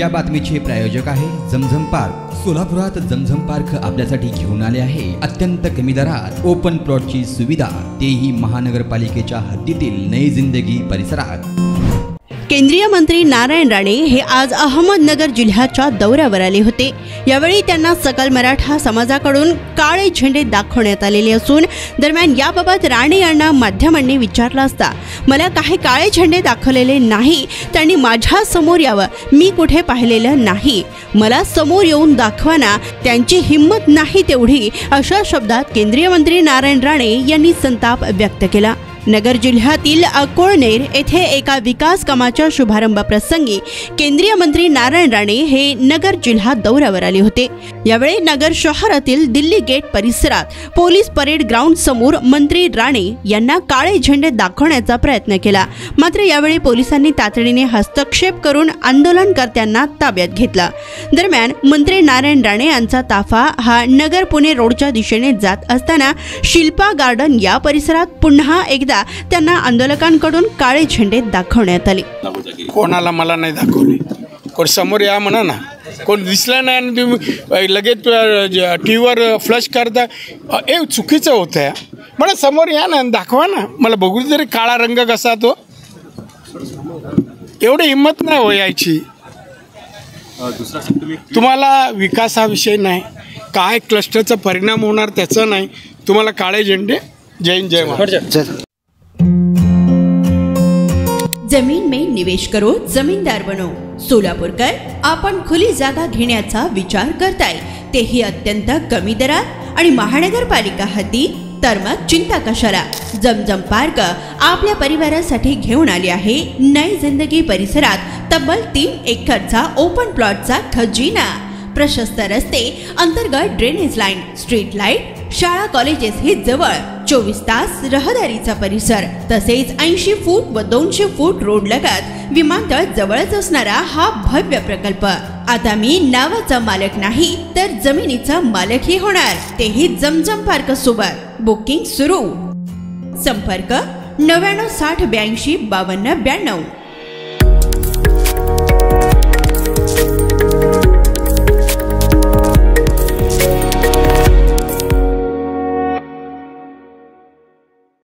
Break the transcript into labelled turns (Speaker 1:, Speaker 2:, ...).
Speaker 1: या बातमीचे प्रायोजक आहे झमझम पार्क। सोलापुरात झमझम पार्क आपल्यासाठी घेऊन आले आहे अत्यंत कमी दरात ओपन प्लॉटची सुविधा, तेही महानगरपालिकेच्या हद्दीतील नई जिंदगी परिसरात।
Speaker 2: केंद्रीय मंत्री नारायण राणे हे आज अहमदनगर जिल्ह्याच्या दौऱ्यावर आले होते। यावेळी त्यांना सकल मराठा समाजाकडून काळे झेंडे दाखवण्यात आलेले असून दरम्यान याबाबत राणे यांना माध्यमांनी विचारलं असता मला काही काळे झेंडे दाखवलेले नाही, त्यांनी माझ्या समोर यावं, मी कुठे पाहिलेलं नाही, मला समोर येऊन दाखवा ना, त्यांची हिंमत नाही तेवढी, अशा शब्दात केंद्रीय मंत्री नारायण राणे यांनी संताप व्यक्त केला। नगर जिल्ह्यातील अकोळनेर येथे एका विकास कामाच्या शुभारंभ प्रसंगी केंद्रीय मंत्री नारायण राणे हे नगर जिल्हा दौऱ्यावर आले होते। यावेळी नगर शहरातील दिल्ली गेट परिसरात पोलीस परेड ग्राउंड समोर मंत्री राणे यांना काळे झेंडे दाखवण्याचा प्रयत्न केला, मात्र यावेळी पोलिसांनी तातडीने हस्तक्षेप करून आंदोलनकर्त्यांना ताब्यात घेतला। दरम्यान मंत्री नारायण राणे यांचा ताफा हा नगर पुणे रोडच्या दिशेने जात असताना शिल्पा गार्डन या परिसरात पुन्हा एकदा त्यांना आंदोलकांकडून काळे झेंडे दाखवण्यात आले।
Speaker 3: कोणाला मला नाही दाखवले, कोण समोर या म्हणा ना, कोण दिसला नाही आणि तुम्ही लगेच टीव्हीवर फ्लश करता, हे चुकीचं होतं। मला समोर या ना, दाखवा ना, मला बघू तरी काळा रंग कसा तो, एवढी हिंमत नाही हो यायची। तुम्हाला विकास हा विषय नाही, काय क्लस्टरचा परिणाम होणार त्याचं नाही, तुम्हाला काळे झेंडे। जय हिंद, जय महाराष्ट्र।
Speaker 2: जमीन में निवेश करो, जमीनदार बनो। सोलापूरकर आपण खुली जागा घेण्याचा विचार करताय, तेही अत्यंत कमी दरात आणि महानगरपालिका हद्दी, तर मग चिंता कशाला। झमझम पार्क आपल्या परिवारासाठी घेऊन आली आहे नई जिंदगी परिसरात तब्बल 3 एकरचा ओपन प्लॉटचा खजिना। प्रशस्त रस्ते, अंतर्गत ड्रेनेज लाईन, स्ट्रीट लाईट, शाळा कॉलेजेस हे जवळ, 24 तास रहदारीचा परिसर, तसेच 80 फूट व 200 फूट रोड लगत विमानतळ जवळच असणारा हा भव्य प्रकल्प। आता मी नावाचा मालक नाही तर जमिनीचा मालकही होणार, तेही झमझम पार्क सोबत। बुकिंग सुरू। संपर्क 99 60 82 52 92।